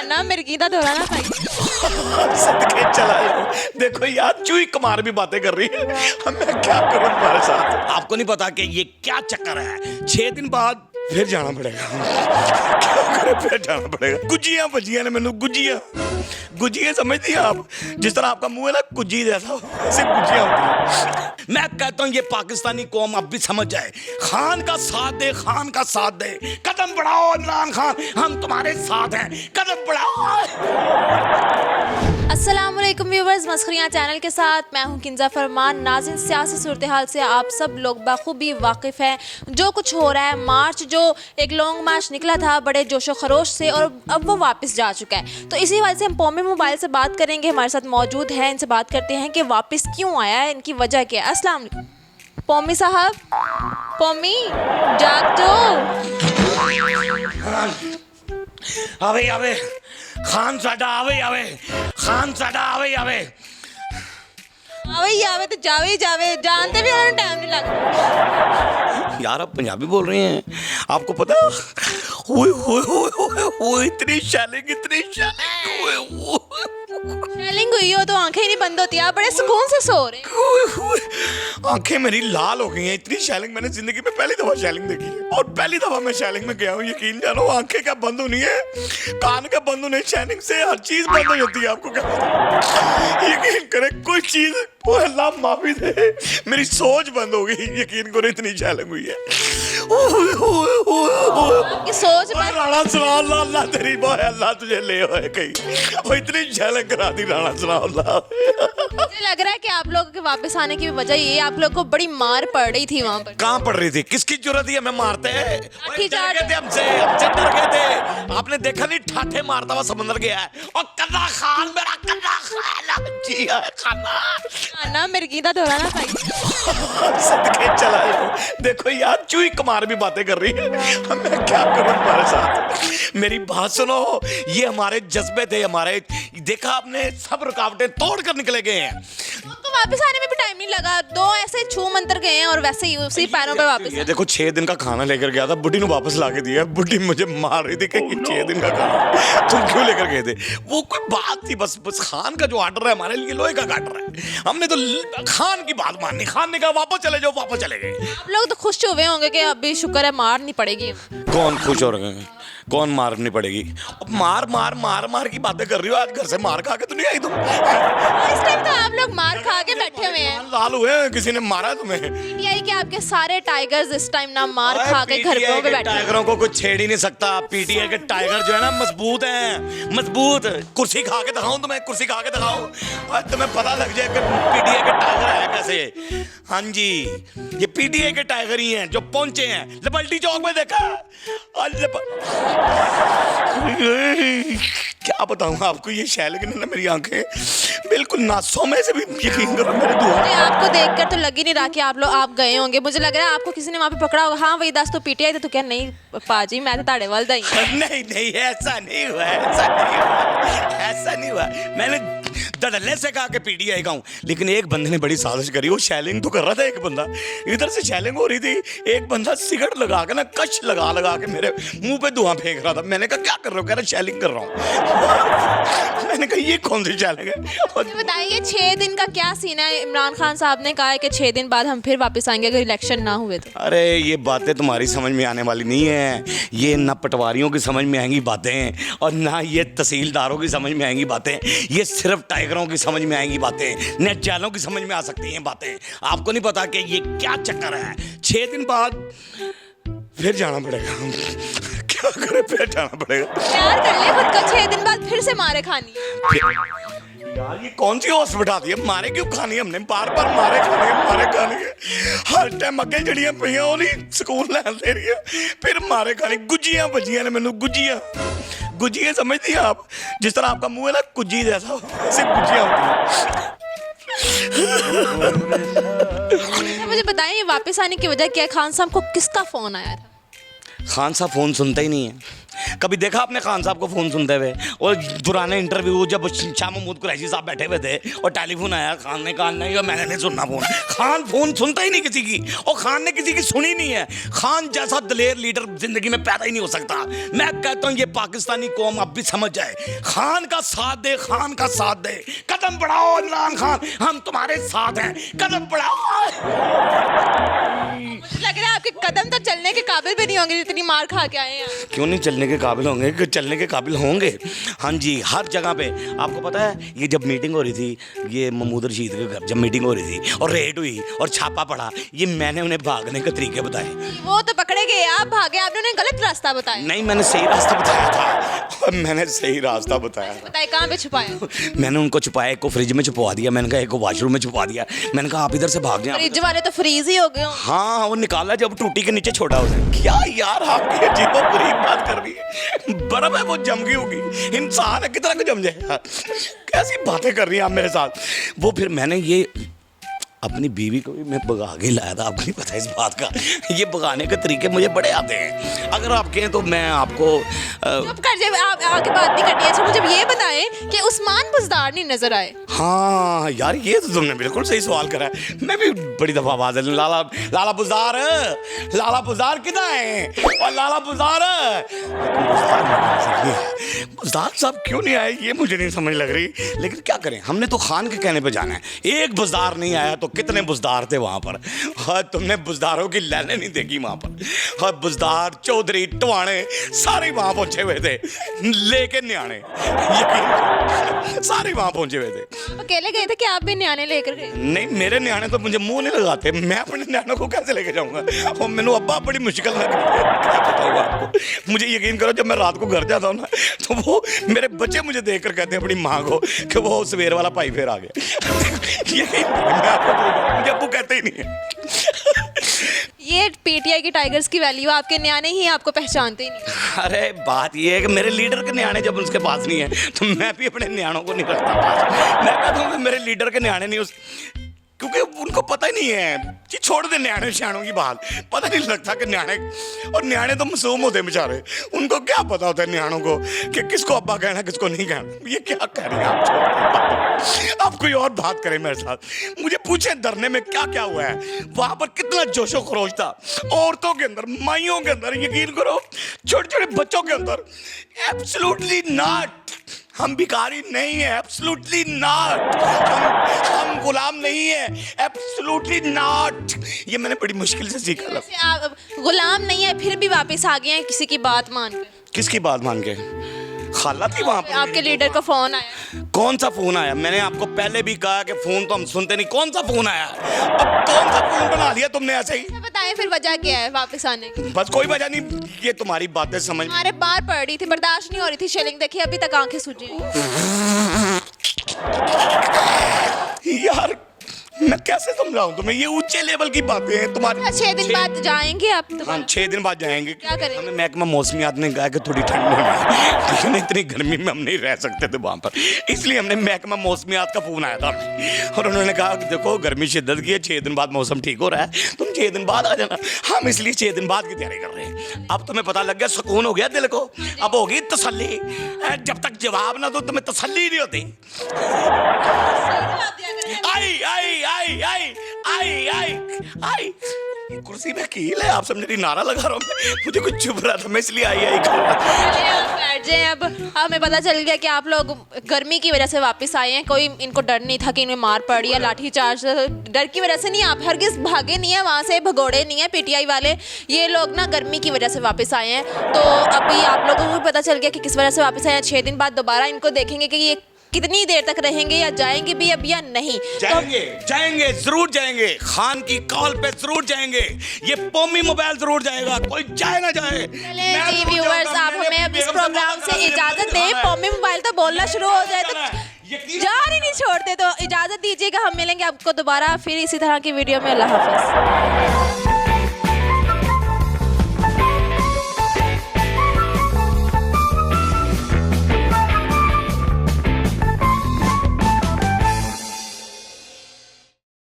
ना मिर्गी दा दौरा ना खाई। सदके चला जाऊं। देखो यार चूई कुमार भी बातें कर रही है, मैं क्या करूं तुम्हारे साथ। आपको नहीं पता कि ये क्या चक्कर है। 6 दिन बाद फिर जाना पड़ेगा। क्या करें, फिर जाना पड़ेगा। गुजियां बजियां ने मैनू गुजियां गुजियां समझती हैं आप? जिस तरह आपका मुंह है ना गुजी जैसा, ऐसे गुजियां होती हैं। मैं कहता हूं ये पाकिस्तानी कौम अब भी समझ जाए। खान का साथ दे, खान का साथ दे। कदम बढ़ाओ इमरान खान, हम तुम्हारे साथ हैं, कदम बढ़ाओ। अस्सलाम वालेकुम व्यूवर्स, मस्खरियाँ चैनल के साथ मैं हूं किंजा फरमान। नाज़रीन, सियासी सूरत हाल से आप सब लोग बखूबी वाकिफ़ हैं। जो कुछ हो रहा है, मार्च जो एक लॉन्ग मार्च निकला था बड़े जोशो खरोश से, और अब वो वापस जा चुका है। तो इसी वजह से हम पौमी मोबाइल से बात करेंगे। हमारे साथ मौजूद हैं, इनसे बात करते हैं कि वापस क्यों आया है, इनकी वजह क्या है। अस्सलाम वालेकुम पौमी साहब, पौमी जाग जो। आवे आवे खान साडा, आवे आवे खान साडा, आवे आवे आवे ही आवे तो जावे ही जावे, जानते भी उन्होंने टाइम नहीं लगता। यार आप पंजाबी बोल रहे हैं, आपको पता? ओए इतनी शैलिंग, इतनी शैलिंग। शेलिंग हुई हो तो आंखें ही नहीं बंद होती। आप बड़े सुकून से सो रहे हैं। आंखें मेरी लाल हो गई हैं। इतनी शैलिंग मैंने जिंदगी में पहली दफा शैलिंग देखी है, और पहली दफा मैं शैलिंग में गया हूँ। यकीन जानो, आंखें क्या बंद होनी है, कान क्या बंद होने, शैलिंग से हर चीज बंद हो जाती है। आपको क्या पता? यकीन करे कोई चीज, वो अल्लाह माफी दे, मेरी सोच बंद हो गई। यकीन करो इतनी शैलिंग हुई है। आपकी सोच पर राणा सुना अल्लाह तेरी बात, अल्लाह तुझे ले होए कहीं। वो इतनी शैलिंग करा दी राणा सुना अल्लाह। मुझे लग रहा है कि आप लोगों के वापस आने की वजह ये, आप लोग को बड़ी मार पड़ रही थी वहाँ पर। कहाँ पड़ रही थी? किसकी जरूरत है हमें मारते हैं? लाठी डर चार्ज। गए थे हमसे डर गए थे। आपने देखा नहीं, ठाठे मारता हुआ समंदर गया है। और कन्ना खान, मेरा कन्ना खान जी है, खाना ना मिर्गी दा दौरा ना खाई। सदके चला जाऊं। देखो यार चूई कुमार भी बातें कर रही है, मैं क्या करूं तुम्हारे साथ। मेरी बात सुनो, ये हमारे जज्बे थे, हमारे, देखा आपने, सब रुकावटें तोड़ कर निकले गए हैं। उनको वापस आने में भी टाइम नहीं लगा। 2 ऐसे छू मंतर गए हैं और वैसे ही उसी पैरों पे वापस। ये देखो 6 दिन का खाना लेकर गया था, बुढ़ी ने वापस ला के दिया। बुढ़ी मुझे मार रही थी कि ये 6 दिन का खाना तुम क्यों लेकर गए थे। वो कोई बात थी, बस खान का जो ऑर्डर है हमारे लिए लोहे का ऑर्डर है। हमने तो खान की बात माननी। खान ने कहा वापस चले जाओ, वापस चले गए। आप लोग तो खुश हुए होंगे कि अभी शुक्र है मार नहीं पड़ेगी। कौन खुश हो रहे हैं? कौन मारनी पड़ेगी? अब मार मार मार मार की बातें कर रही हो। आज घर से मार खा के तो नहीं आई तुम? इस टाइम तो आप लोग मार खा के बैठे हुए हैं। लाल हुए हैं, किसी ने मारा तुम्हें? पीटीआई के आपके सारे टाइगर्स इस टाइम ना मार खा के घर PTI पे के बैठे हैं। टाइगरों को कुछ छेड़ ही नहीं सकता। पीटीआई के टाइगर जो है ना मजबूत हैं, मजबूत। कुर्सी खा के दिखाऊं तुम्हें? कुर्सी खा के दिखाऊं और तुम्हें पता लग जाए कि पीटीआई के टाइगर है कैसे। हाँ जी, ये पीटीआई के टाइगर ही हैं जो पहुंचे हैं। लिबर्टी चौक में देखा? क्या बताऊं आपको, ये शैलिंग ने ना मेरी आंखें बिल्कुल नासों में से भी, यकीन करो मेरे दुआ। मुझे आपको देखकर तो लग ही नहीं रहा कि आप गए होंगे। मुझे लग रहा है आपको किसी ने वहाँ पे पकड़ा होगा। हाँ वही 10 तो पीटीआई थे तो क्या? नहीं पाजी, मैं तो ताड़े वाल दा ही। नहीं नहीं, ऐसा नहीं हुआ, ऐसा नहीं हुआ, ऐसा नहीं हुआ। मैंने धड़ल्ले से कहा कि पीटीआई का हूं, लेकिन एक बंदे ने बड़ी साजिश करी। वो शैलिंग तो कर रहा था, एक बंदा इधर से शैलिंग हो रही थी, एक बंदा सिगरेट लगा के ना कश लगा लगा के मेरे मुंह पे धुआं फेंक रहा था। मैंने कहा क्या कर रहे हो? कह रहा शैलिंग कर रहा हूँ। मैंने कहा ये कौन सी शैलिंग है? और बताइए 6 दिन का क्या सीन है? इमरान खान साहब ने कहा है कि 6 दिन बाद हम फिर वापस आएंगे अगर इलेक्शन ना हुए तो। अरे ये बातें तुम्हारी समझ में आने वाली नहीं है। ये ना पटवारियों की समझ में आएंगी बातें, और ना ये तहसीलदारों की समझ में आएंगी बातें। ये सिर्फ टाइगरों की समझ में आएंगी बातें, नेट जालों की समझ में आ सकती हैं बातें। आपको नहीं पता कि ये क्या चक्कर है। 6 दिन बाद फिर जाना पड़ेगा। क्या करें, फिर जाना पड़ेगा। प्यार कर ले खुद का। 6 दिन बाद फिर से मारे खानी है। यार ये कौन सी होश बिठा दी है? मारे क्यों खानी? हमने बार बार मारे खाने, मारे खाने। हर टाइम अगे जड़ियां पईयां वो नहीं सुकून लैन दे रही है, फिर मारे खाने। गुजियां बजियां ने मैनू गुजियां गुजियां समझती हैं आप? जिस तरह आपका मुंह है ना गुजी जैसा, ऐसे गुजियां होती हैं। मुझे बताइए वापस आने की वजह क्या है? खान साहब को किसका फोन आया था? खान साहब फ़ोन सुनते ही नहीं है। कभी देखा आपने खान साहब को फ़ोन सुनते हुए? और पुराने इंटरव्यू जब शाह महमूद कुरैशी साहब बैठे हुए थे और टेलीफोन आया, खान ने कहा नहीं मैंने नहीं सुनना फ़ोन। खान फ़ोन सुनता ही नहीं किसी की, और खान ने किसी की सुनी नहीं है। खान जैसा दलेर लीडर ज़िंदगी में पैदा ही नहीं हो सकता। मैं कहता हूँ ये पाकिस्तानी कौम अब भी समझ जाए, खान का साथ दे, खान का साथ दे। कदम बढ़ाओ इमरान खान, हम तुम्हारे साथ हैं, कदम बढ़ाओ। लग रहा है आपके कदम तो चलने के काबिल भी नहीं होंगे जितनी मार खा के आए हैं। क्यों नहीं चलने के काबिल होंगे, कि चलने के काबिल होंगे। हाँ जी, हर जगह पे आपको पता है, ये जब मीटिंग हो रही थी, ये महमूद रशीद के घर जब मीटिंग हो रही थी और रेड हुई और छापा पड़ा, ये मैंने उन्हें भागने के तरीके बताए। वो तो पकड़े गए, आप भागे, आपने उन्हें गलत रास्ता बताया। नहीं, मैंने सही रास्ता बताया था, और मैंने सही रास्ता बताया था। बताए कहाँ पे छुपाया? मैंने उनको छुपाया, एक को फ्रिज में छुपवा दिया, मैंने कहा एक को वॉशरूम में छुपा दिया। मैंने कहा आप इधर से भाग जाए। फ्रिज वाले तो फ्रीज ही हो गए। हाँ, वो निकाला जब टूटी के नीचे छोड़ा उसे। क्या यार आपकी अजीबोगरीब बात कर रही है। बर्फ है वो जम गई होगी, इंसान है कितना को जम जाएगा। कैसी बातें कर रही हैं आप मेरे साथ। वो फिर मैंने ये अपनी बीवी को भी मैं भगा के लाया था, आपको नहीं पता इस बात का। ये भगाने के तरीके मुझे बड़े आते हैं। अगर आप कहें तो मैं आपको चुप कर जाए, आप आगे बात नहीं करनी है। अच्छा मुझे ये बताएं कि उस्मान बुज़दार नहीं नजर आए। हाँ यार, ये तो तुमने बिल्कुल सही सवाल करा है। मैं भी बड़ी दफा आवाज लाला लाला बुज़दार, लाला बुज़दार किधर है, और लाला बुज़दार बुज़दार साहब क्यों नहीं आए, ये मुझे नहीं समझ लग रही। लेकिन क्या करें, हमने तो खान के कहने पे जाना है। एक बुज़दार नहीं आया तो कितने बुज़दार थे वहां पर। हाँ, तुमने बुज़दारों की लाइनें नहीं देखी वहां पर। हाँ, बुज़दार, चौधरी, टवाने सारे वहां पहुंचे हुए थे, लेके न्याणे सारे वहां पहुंचे हुए थे। अकेले गए थे कि आप भी न्याणे लेकर गए? नहीं, मेरे न्याणे तो मुझे मुंह नहीं लगाते, मैं अपने न्याणों को कैसे लेके जाऊंगा। और मैंने अब्बा बड़ी मुश्किल लग रही है, क्या बताऊँ आपको। मुझे यकीन करो, जब मैं रात को घर जाता हूँ ना, तो वो मेरे बच्चे मुझे देख कर कहते हैं अपनी माँ को कि वो सवेर वाला भाई फिर आ गया। यकीन मैं आपको मुझे अब्बू कहते ही नहीं है। ये पीटीआई की टाइगर्स की वैल्यू, आपके न्याणे ही आपको पहचानते ही नहीं। अरे बात ये है कि मेरे लीडर के न्याणे जब उसके पास नहीं है, तो मैं भी अपने न्याणों को नहीं रखता पास। मैं कहता हूँ कि मेरे लीडर के न्याणे नहीं, क्योंकि उनको पता ही नहीं है कि छोड़ दे न्याणे श्याणों की बात। पता नहीं लगता कि न्याणे, और न्याणे तो मासूम होते बेचारे, उनको क्या पता होता है न्याणों को कि किसको अब्बा कहना किसको नहीं कहना। ये क्या कह रही हैं आप, छोड़ आप कोई और बात करें मेरे साथ। मुझे पूछे धरने में क्या क्या हुआ है, वहां पर कितना जोशो खरोश था, औरतों के अंदर, माइयों के अंदर, यकीन करो छोटे छोटे बच्चों के अंदर। एब्सोल्युटली नॉट, हम भिखारी नहीं है, एब्सोल्युटली नॉट। हम गुलाम नहीं है, एब्सोल्युटली नॉट। ये मैंने बड़ी मुश्किल से सीखा। वैसे आप गुलाम नहीं है, फिर भी वापस आ गए हैं किसी की बात मानकर। किसकी बात मान के? खाला थी वहां पर। आपके लीडर का फोन आया? कौन सा फोन आया? मैंने आपको पहले भी कहा कि फोन तो हम सुनते नहीं। कौन सा फोन आया? अब कौन सा फोन बना लिया तुमने ऐसे ही? बताएं फिर वजह क्या है वापस आने की? बस कोई वजह नहीं, ये तुम्हारी बातें समझ। हमारे बार पड़ रही थी, बर्दाश्त नहीं हो रही थी शेलिंग। देखिए अभी तक आंखें सूजी यार मैं कैसे समझाऊं तुम्हें, ये ऊंचे लेवल की बातें हैं तुम्हारी। 6 दिन बाद जाएंगे आप तो? हाँ, 6 दिन बाद जाएंगे। क्या करेंगे? हमें महकमा मौसमियात ने कहा कि थोड़ी ठंड हो जाए, लेकिन इतनी गर्मी में हम नहीं रह सकते थे वहाँ पर, इसलिए हमने महकमा मौसमियात का फोन आया था और उन्होंने कहा कि देखो गर्मी शिद्दत की है, 6 दिन बाद मौसम ठीक हो रहा है, तुम 6 दिन बाद आ जाना। हम इसलिए 6 दिन बाद की तैयारी कर रहे हैं। अब तुम्हें पता लग गया, सुकून हो गया दिल को, अब होगी तसल्ली। जब तक जवाब ना दो तुम्हें तसल्ली नहीं होती। आई आई आई आई आई आई आई कुर्सी में कील है, आप सब मेरी नारा लगा रहा हूँ। मुझे कुछ चुभ रहा था, मैं इसलिए आई आई कर रहा था। बैठ जाए। अब हमें पता चल गया कि आप लोग गर्मी की वजह से वापस आए हैं। कोई इनको डर नहीं था कि इन्हें मार पड़ी या लाठी चार्ज, डर की वजह से नहीं। आप हरगिज़ भागे नहीं है वहाँ से, भगोड़े नहीं है पीटीआई वाले। ये लोग ना गर्मी की वजह से वापस आए हैं। तो अभी आप लोगों को भी पता चल गया कि किस वजह से वापस आए हैं। 6 दिन बाद दोबारा इनको देखेंगे कि ये कितनी देर तक रहेंगे या जाएंगे भी अब या नहीं। जाएंगे जाएंगे जरूर जाएंगे, खान की कॉल पे जरूर जाएंगे। ये पोमी मोबाइल जरूर जाएगा, कोई जाए ना जाए। जी व्यूअर्स, आप हमें अब इस प्रोग्राम से इजाजत दें। पोमी मोबाइल तो बोलना शुरू हो जाए तो जान ही नहीं छोड़ते, तो इजाजत दीजिएगा। हम मिलेंगे आपको दोबारा फिर इसी तरह की वीडियो में। अल्लाह हाफिज।